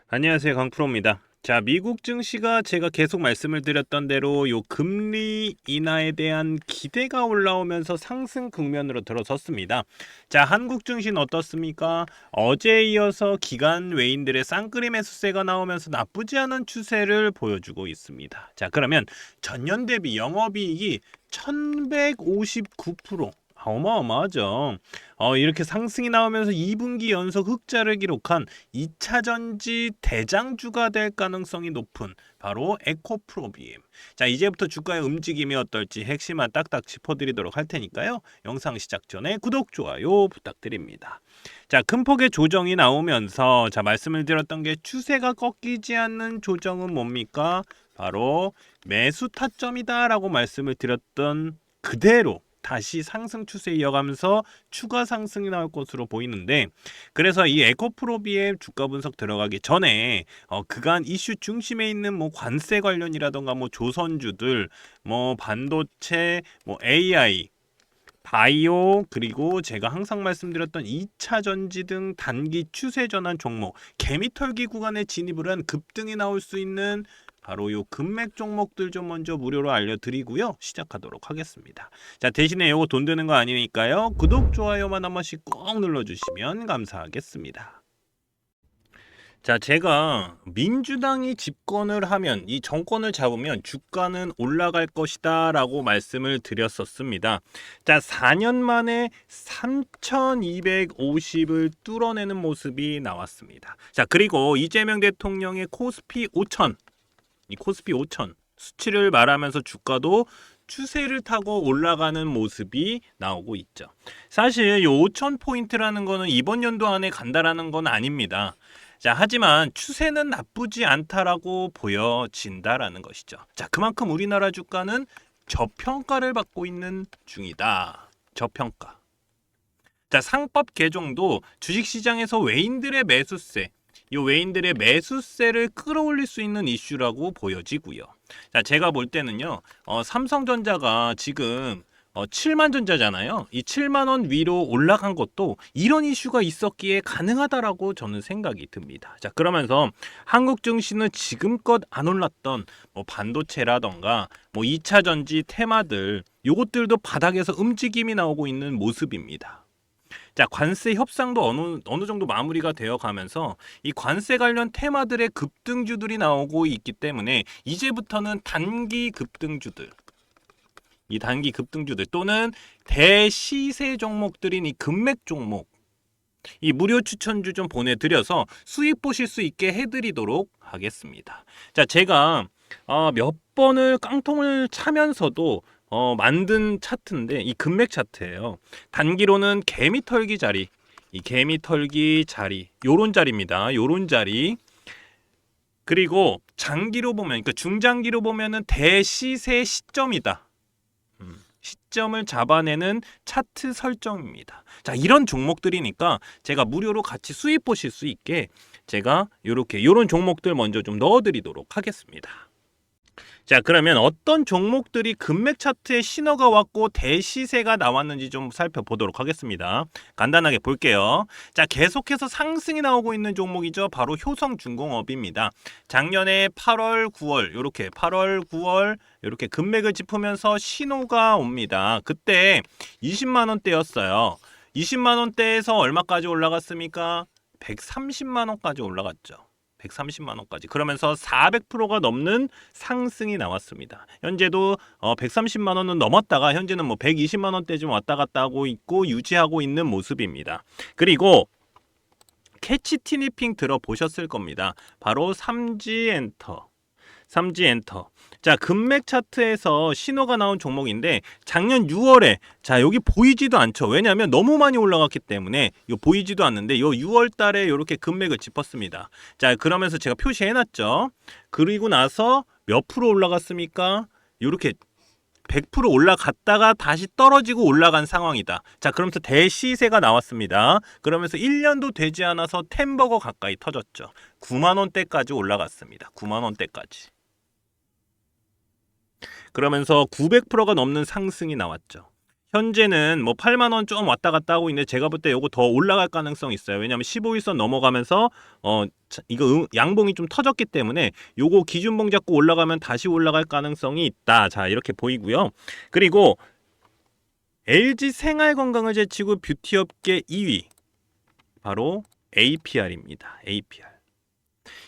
안녕하세요, 강프로입니다. 자, 미국 증시가 제가 계속 말씀을 드렸던 대로 요 금리 인하에 대한 기대가 올라오면서 상승 국면으로 들어섰습니다. 자, 한국 증시는 어떻습니까? 어제에 이어서 기관 외인들의 쌍끌이 매수세가 나오면서 나쁘지 않은 추세를 보여주고 있습니다. 자, 그러면 전년 대비 영업이익이 1159%, 어마어마하죠. 이렇게 상승이 나오면서 2분기 연속 흑자를 기록한 2차 전지 대장주가 될 가능성이 높은 바로 에코프로비엠. 자, 이제부터 주가의 움직임이 어떨지 핵심만 딱딱 짚어드리도록 할 테니까요. 영상 시작 전에 구독, 좋아요 부탁드립니다. 자, 큰 폭의 조정이 나오면서 말씀을 드렸던 게 추세가 꺾이지 않는 조정은 뭡니까? 바로 매수 타점이다라고 말씀을 드렸던 그대로 다시 상승 추세 이어가면서 추가 상승이 나올 것으로 보이는데, 그래서 이 에코프로비의 주가 분석 들어가기 전에 그간 이슈 중심에 있는 뭐 관세 관련이라던가 뭐 조선주들, 뭐 반도체, 뭐 AI, 바이오, 그리고 제가 항상 말씀드렸던 2차 전지 등 단기 추세 전환 종목, 개미털기 구간에 진입을 한 급등이 나올 수 있는 바로 요 금맥 종목들 좀 먼저 무료로 알려드리고요. 시작하도록 하겠습니다. 자, 대신에 요거 돈 드는 거 아니니까요. 구독, 좋아요만 한 번씩 꼭 눌러주시면 감사하겠습니다. 자, 제가 민주당이 집권을 하면, 이 정권을 잡으면 주가는 올라갈 것이다 라고 말씀을 드렸었습니다. 자, 4년 만에 3250을 뚫어내는 모습이 나왔습니다. 자, 그리고 이재명 대통령의 코스피 5000, 이 코스피 5000 수치를 말하면서 주가도 추세를 타고 올라가는 모습이 나오고 있죠. 사실 이 5000포인트라는 거는 이번 연도 안에 간다라는 건 아닙니다. 자, 하지만 추세는 나쁘지 않다라고 보여진다라는 것이죠. 자, 그만큼 우리나라 주가는 저평가를 받고 있는 중이다. 저평가. 자, 상법 개정도 주식시장에서 외인들의 매수세, 이 외인들의 매수세를 끌어올릴 수 있는 이슈라고 보여지고요. 자, 제가 볼 때는요, 삼성전자가 지금 7만 전자잖아요. 이 7만 원 위로 올라간 것도 이런 이슈가 있었기에 가능하다라고 저는 생각이 듭니다. 자, 그러면서 한국 증시는 지금껏 안 올랐던 뭐 반도체라던가 뭐 2차 전지 테마들, 요것들도 바닥에서 움직임이 나오고 있는 모습입니다. 자, 관세 협상도 어느 정도 마무리가 되어 가면서 이 관세 관련 테마들의 급등주들이 나오고 있기 때문에 이제부터는 단기 급등주들, 이 단기 급등주들 또는 대시세 종목들인 이 금맥 종목, 이 무료 추천주 좀 보내드려서 수익 보실 수 있게 해드리도록 하겠습니다. 자, 제가 몇 번을 깡통을 차면서도 만든 차트인데, 이 금맥 차트예요. 단기로는 개미털기 자리, 이 개미털기 자리, 요런 자리입니다. 요런 자리. 그리고 장기로 보면, 그러니까 중장기로 보면은 대시세 시점이다. 시점을 잡아내는 차트 설정입니다. 자, 이런 종목들이니까 제가 무료로 같이 수익 보실 수 있게 제가 요런 종목들 먼저 좀 넣어드리도록 하겠습니다. 자, 그러면 어떤 종목들이 금맥 차트에 신호가 왔고 대시세가 나왔는지 좀 살펴보도록 하겠습니다. 간단하게 볼게요. 자, 계속해서 상승이 나오고 있는 종목이죠. 바로 효성중공업입니다. 작년에 8월, 9월 이렇게 8월, 9월 이렇게 금맥을 짚으면서 신호가 옵니다. 그때 20만 원대였어요. 20만 원대에서 얼마까지 올라갔습니까? 130만 원까지 올라갔죠. 130만 원까지. 그러면서 400%가 넘는 상승이 나왔습니다. 현재도 130만 원은 넘었다가 현재는 뭐 120만 원대 좀 왔다 갔다 하고 있고 유지하고 있는 모습입니다. 그리고 캐치 티니핑 들어보셨을 겁니다. 바로 삼지엔터. 자, 금맥 차트에서 신호가 나온 종목인데 작년 6월에 자, 여기 보이지도 않죠. 왜냐하면 너무 많이 올라갔기 때문에 요 보이지도 않는데 요 6월 달에 이렇게 금맥을 짚었습니다. 자, 그러면서 제가 표시해 놨죠. 그리고 나서 몇 프로 올라갔습니까? 이렇게 100% 올라갔다가 다시 떨어지고 올라간 상황이다. 자, 그러면서 대시세가 나왔습니다. 그러면서 1년도 되지 않아서 템버거 가까이 터졌죠. 9만 원대까지 올라갔습니다. 9만 원대까지. 그러면서 900%가 넘는 상승이 나왔죠. 현재는 뭐 8만 원 좀 왔다 갔다 하고 있는데 제가 볼 때 요거 더 올라갈 가능성이 있어요. 왜냐하면 15일선 넘어가면서 이거 양봉이 좀 터졌기 때문에 요거 기준봉 잡고 올라가면 다시 올라갈 가능성이 있다. 자, 이렇게 보이고요. 그리고 LG 생활건강을 제치고 뷰티업계 2위 바로 APR입니다. APR.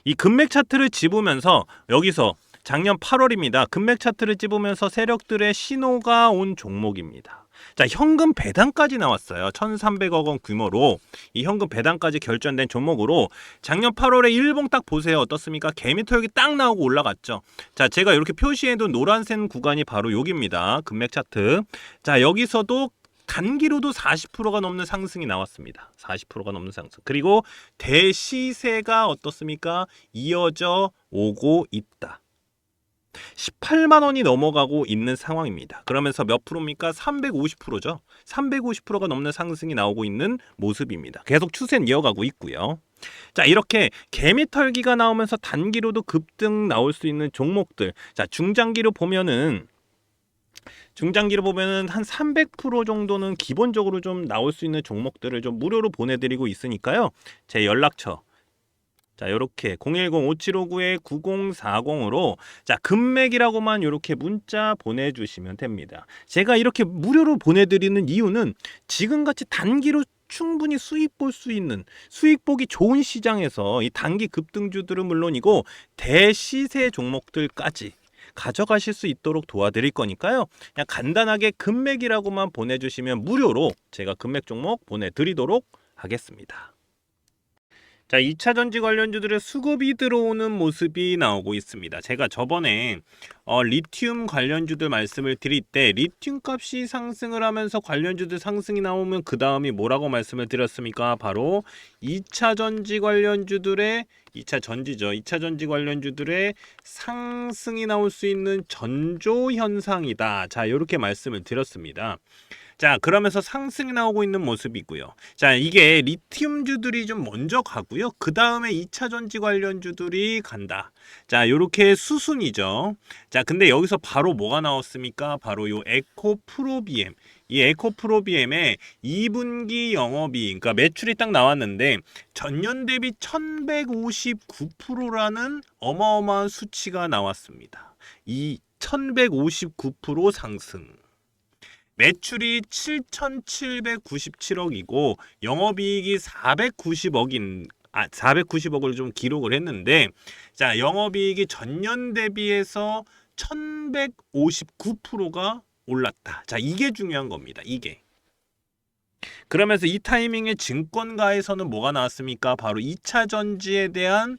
이 금맥 차트를 집으면서 여기서 작년 8월입니다. 금맥 차트를 집으면서 세력들의 신호가 온 종목입니다. 자, 현금 배당까지 나왔어요. 1,300억 원 규모로 이 현금 배당까지 결정된 종목으로 작년 8월에 일봉 딱 보세요. 어떻습니까? 개미털기 딱 나오고 올라갔죠. 자, 제가 이렇게 표시해둔 노란색 구간이 바로 여기입니다. 금맥 차트. 자, 여기서도 단기로도 40%가 넘는 상승이 나왔습니다. 40%가 넘는 상승. 그리고 대시세가 어떻습니까? 이어져 오고 있다. 18만 원이 넘어가고 있는 상황입니다. 그러면서 몇 프로입니까? 350%죠. 350%가 넘는 상승이 나오고 있는 모습입니다. 계속 추세는 이어가고 있고요. 자, 이렇게 개미털기가 나오면서 단기로도 급등 나올 수 있는 종목들. 자, 중장기로 보면은 한 300% 정도는 기본적으로 좀 나올 수 있는 종목들을 좀 무료로 보내드리고 있으니까요. 제 연락처 자, 요렇게 010-5759-9040으로 자, 금맥이라고만 요렇게 문자 보내주시면 됩니다. 제가 이렇게 무료로 보내드리는 이유는 지금같이 단기로 충분히 수익 볼 수 있는 수익 보기 좋은 시장에서 이 단기 급등주들은 물론이고 대시세 종목들까지 가져가실 수 있도록 도와드릴 거니까요. 그냥 간단하게 금맥이라고만 보내주시면 무료로 제가 금맥 종목 보내드리도록 하겠습니다. 자, 2차 전지 관련주들의 수급이 들어오는 모습이 나오고 있습니다. 제가 저번에 리튬 관련주들 말씀을 드릴 때 리튬 값이 상승을 하면서 관련주들 상승이 나오면 그 다음이 뭐라고 말씀을 드렸습니까? 바로 2차 전지 관련주들의 2차 전지죠. 2차 전지 관련주들의 상승이 나올 수 있는 전조 현상이다. 자, 이렇게 말씀을 드렸습니다. 자, 그러면서 상승이 나오고 있는 모습이고요. 자, 이게 리튬주들이 좀 먼저 가고요. 그 다음에 2차 전지 관련주들이 간다. 자, 요렇게 수순이죠. 자, 근데 여기서 바로 뭐가 나왔습니까? 바로 요 에코프로비엠. 이 에코프로비엠의 2분기 영업이익, 그러니까 매출이 딱 나왔는데 전년 대비 1159%라는 어마어마한 수치가 나왔습니다. 이 1159% 상승. 매출이 7,797억이고 영업이익이 490억을 좀 기록을 했는데 자, 영업이익이 전년 대비해서 1,159%가 올랐다. 자, 이게 중요한 겁니다. 이게. 그러면서 이 타이밍에 증권가에서는 뭐가 나왔습니까? 바로 2차 전지에 대한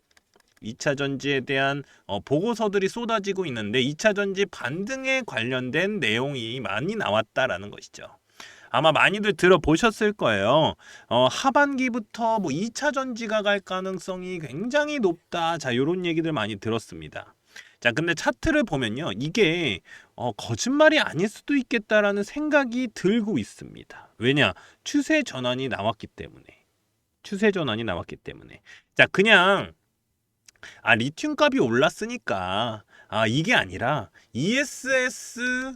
보고서들이 쏟아지고 있는데 2차 전지 반등에 관련된 내용이 많이 나왔다라는 것이죠. 아마 많이들 들어보셨을 거예요. 하반기부터 뭐 2차 전지가 갈 가능성이 굉장히 높다. 자, 이런 얘기들 많이 들었습니다. 자, 근데 차트를 보면요. 이게 거짓말이 아닐 수도 있겠다라는 생각이 들고 있습니다. 왜냐? 추세 전환이 나왔기 때문에. 자, 그냥 리튬 값이 올랐으니까 이게 아니라 ESS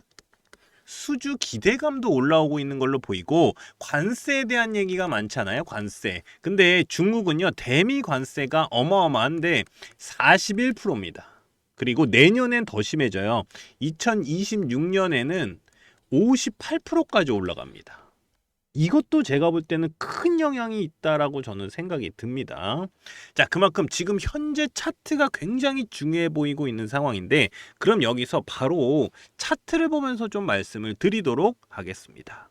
수주 기대감도 올라오고 있는 걸로 보이고 관세에 대한 얘기가 많잖아요. 관세. 근데 중국은요. 대미 관세가 어마어마한데 41%입니다. 그리고 내년엔 더 심해져요. 2026년에는 58%까지 올라갑니다. 이것도 제가 볼 때는 큰 영향이 있다라고 저는 생각이 듭니다. 자, 그만큼 지금 현재 차트가 굉장히 중요해 보이고 있는 상황인데 그럼 여기서 바로 차트를 보면서 좀 말씀을 드리도록 하겠습니다.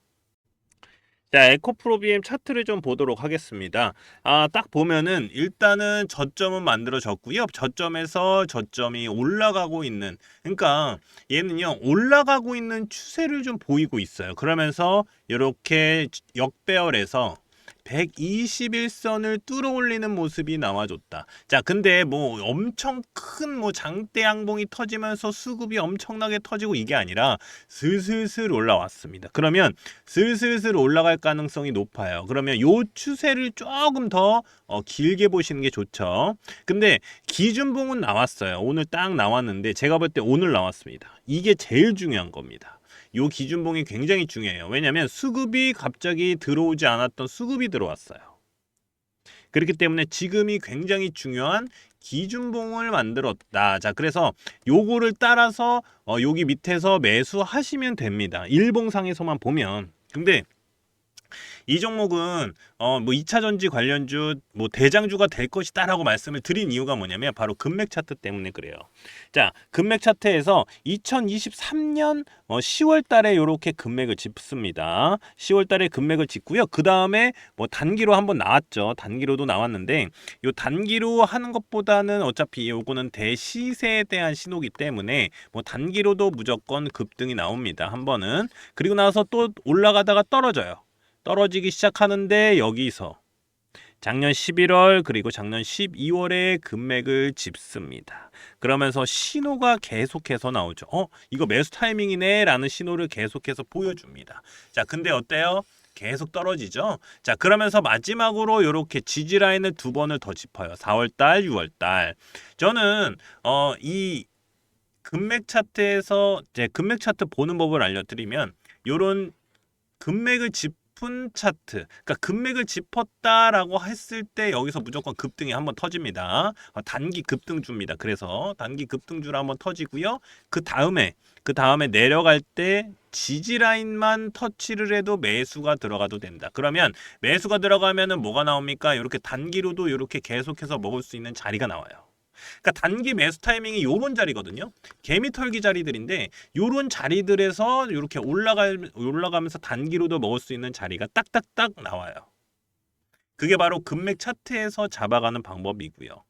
자, 에코프로비엠 차트를 좀 보도록 하겠습니다. 딱 보면은 일단은 저점은 만들어졌고요. 저점에서 저점이 올라가고 있는, 그러니까 얘는요 올라가고 있는 추세를 좀 보이고 있어요. 그러면서 이렇게 역배열에서 121선을 뚫어 올리는 모습이 나와줬다. 자, 근데 뭐 엄청 큰 뭐 장대 양봉이 터지면서 수급이 엄청나게 터지고 이게 아니라 슬슬슬 올라왔습니다. 그러면 슬슬슬 올라갈 가능성이 높아요. 그러면 요 추세를 조금 더 길게 보시는 게 좋죠. 근데 기준봉은 나왔어요. 오늘 딱 나왔는데 제가 볼 때 오늘 나왔습니다. 이게 제일 중요한 겁니다. 요 기준봉이 굉장히 중요해요. 왜냐하면 수급이 갑자기 들어오지 않았던 수급이 들어왔어요. 그렇기 때문에 지금이 굉장히 중요한 기준봉을 만들었다. 자, 그래서 요거를 따라서 여기 밑에서 매수하시면 됩니다. 일봉상에서만 보면. 근데 이 종목은 뭐 2차 전지 관련주 뭐 대장주가 될 것이다라고 말씀을 드린 이유가 뭐냐면 바로 금맥 차트 때문에 그래요. 자, 금맥 차트에서 2023년 10월 달에 이렇게 금맥을 짚습니다. 10월 달에 금맥을 짚고요. 그다음에 뭐 단기로 한번 나왔죠. 단기로도 나왔는데 요 단기로 하는 것보다는 어차피 요거는 대시세에 대한 신호기 때문에 뭐 단기로도 무조건 급등이 나옵니다. 한 번은. 그리고 나서 또 올라가다가 떨어져요. 떨어지기 시작하는데 여기서 작년 11월 그리고 작년 12월에 금맥을 짚습니다. 그러면서 신호가 계속해서 나오죠. 이거 매수 타이밍이네 라는 신호를 계속해서 보여줍니다. 자, 근데 어때요? 계속 떨어지죠. 자, 그러면서 마지막으로 이렇게 지지 라인을 두 번을 더 짚어요. 4월달, 6월달. 저는 이 금맥 차트에서 이제 금맥 차트 보는 법을 알려드리면 요런 금맥을 짚은 차트, 그러니까 금맥을 짚었다라고 했을 때 여기서 무조건 급등이 한번 터집니다. 단기 급등주입니다. 그래서 단기 급등주로 한번 터지고요. 그 다음에 내려갈 때 지지 라인만 터치를 해도 매수가 들어가도 된다. 그러면 매수가 들어가면은 뭐가 나옵니까? 이렇게 단기로도 이렇게 계속해서 먹을 수 있는 자리가 나와요. 그러니까 단기 매수 타이밍이 요런 자리거든요. 개미 털기 자리들인데 요런 자리들에서 이렇게 올라가면서 단기로도 먹을 수 있는 자리가 딱딱딱 나와요. 그게 바로 금맥 차트에서 잡아가는 방법이고요.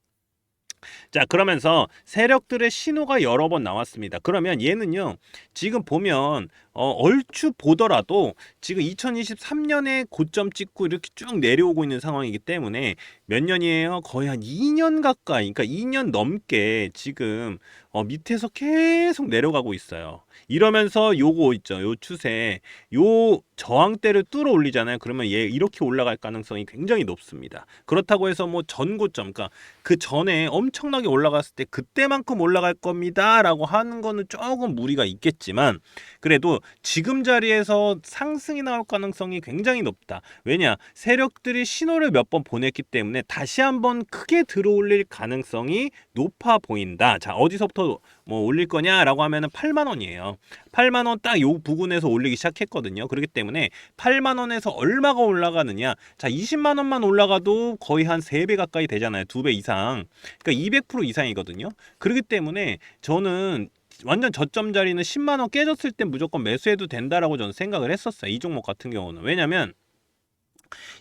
자, 그러면서 세력들의 신호가 여러 번 나왔습니다. 그러면 얘는요, 지금 보면 얼추 보더라도 지금 2023년에 고점 찍고 이렇게 쭉 내려오고 있는 상황이기 때문에 몇 년이에요? 거의 한 2년 가까이, 그러니까 2년 넘게 지금 밑에서 계속 내려가고 있어요. 이러면서 요거 있죠, 요 추세, 요 저항대를 뚫어 올리잖아요. 그러면 얘 이렇게 올라갈 가능성이 굉장히 높습니다. 그렇다고 해서 뭐 전고점, 그러니까 그 전에 엄청나게 올라갔을 때 그때만큼 올라갈 겁니다 라고 하는 거는 조금 무리가 있겠지만 그래도 지금 자리에서 상승이 나올 가능성이 굉장히 높다. 왜냐? 세력들이 신호를 몇 번 보냈기 때문에 다시 한번 크게 들어올릴 가능성이 높아 보인다. 자, 어디서부터 뭐 올릴 거냐라고 하면은 8만 원이에요. 8만 원 딱 요 부근에서 올리기 시작했거든요. 그렇기 때문에 8만 원에서 얼마가 올라가느냐? 자, 20만 원만 올라가도 거의 한 3배 가까이 되잖아요. 2배 이상. 그러니까 200% 이상이거든요. 그렇기 때문에 저는 완전 저점 자리는 10만 원 깨졌을 때 무조건 매수해도 된다라고 저는 생각을 했었어요. 이 종목 같은 경우는. 왜냐면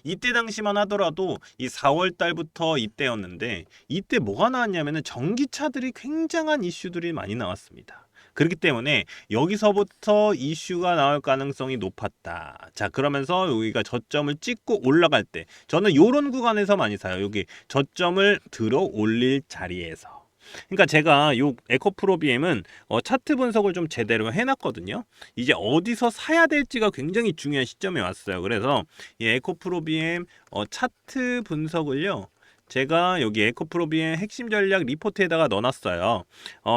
이때 당시만 하더라도 이 4월 달부터 이때였는데 이때 뭐가 나왔냐면은 전기차들이 굉장한 이슈들이 많이 나왔습니다. 그렇기 때문에 여기서부터 이슈가 나올 가능성이 높았다. 자, 그러면서 여기가 저점을 찍고 올라갈 때 저는 요런 구간에서 많이 사요. 여기 저점을 들어 올릴 자리에서. 그러니까 제가 요 에코프로비엠은 차트 분석을 좀 제대로 해놨거든요. 이제 어디서 사야 될지가 굉장히 중요한 시점에 왔어요. 그래서 이 에코프로비엠 차트 분석을요. 제가 여기 에코프로비엠 핵심 전략 리포트에다가 넣어놨어요.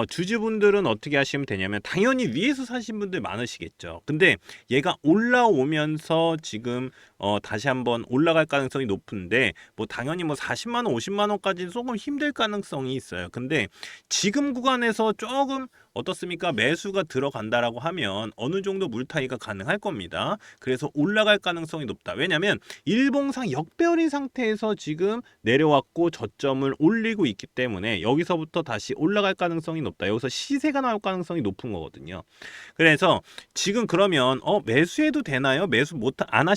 주주분들은 어떻게 하시면 되냐면 당연히 위에서 사신 분들 많으시겠죠. 근데 얘가 올라오면서 지금 다시 한번 올라갈 가능성이 높은데 뭐 당연히 뭐 40만 원, 50만 원까지는 조금 힘들 가능성이 있어요. 근데 지금 구간에서 조금 어떻습니까? 매수가 들어간다라고 하면 어느 정도 물타기가 가능할 겁니다. 그래서 올라갈 가능성이 높다. 왜냐면 일봉상 역배열인 상태에서 지금 내려왔고 저점을 올리고 있기 때문에 여기서부터 다시 올라갈 가능성이 높다. 여기서 시세가 나올 가능성이 높은 거거든요. 그래서 지금 그러면 매수해도 되나요? 매수 안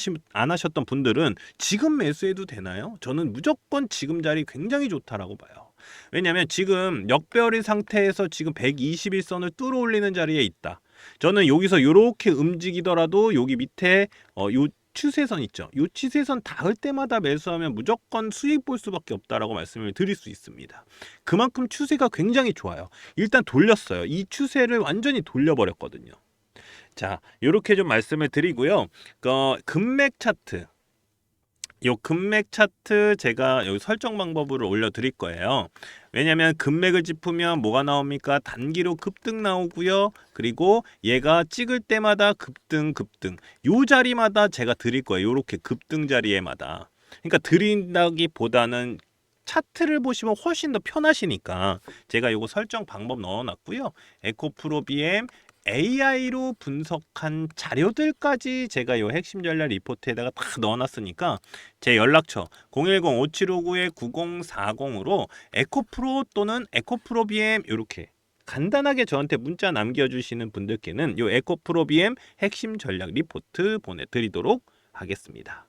하셨던 분들은 지금 매수해도 되나요? 저는 무조건 지금 자리 굉장히 좋다라고 봐요. 왜냐면 지금 역배열인 상태에서 지금 121선을 뚫어 올리는 자리에 있다. 저는 여기서 이렇게 움직이더라도 여기 밑에 요 추세선 있죠. 요 추세선 닿을 때마다 매수하면 무조건 수익 볼 수밖에 없다라고 말씀을 드릴 수 있습니다. 그만큼 추세가 굉장히 좋아요. 일단 돌렸어요. 이 추세를 완전히 돌려버렸거든요. 자, 이렇게 좀 말씀을 드리고요. 금맥 차트. 요 금맥 차트 제가 여기 설정 방법을 올려드릴 거예요. 왜냐면 금맥을 짚으면 뭐가 나옵니까? 단기로 급등 나오고요. 그리고 얘가 찍을 때마다 급등. 요 자리마다 제가 드릴 거예요. 요렇게 급등 자리에마다. 그러니까 드린다기보다는 차트를 보시면 훨씬 더 편하시니까 제가 요거 설정 방법 넣어놨고요. 에코프로 BM AI로 분석한 자료들까지 제가 요 핵심 전략 리포트에다가 다 넣어놨으니까 제 연락처 010-5759-9040으로 에코프로 또는 에코프로 BM 이렇게 간단하게 저한테 문자 남겨주시는 분들께는 요 에코프로 BM 핵심 전략 리포트 보내드리도록 하겠습니다.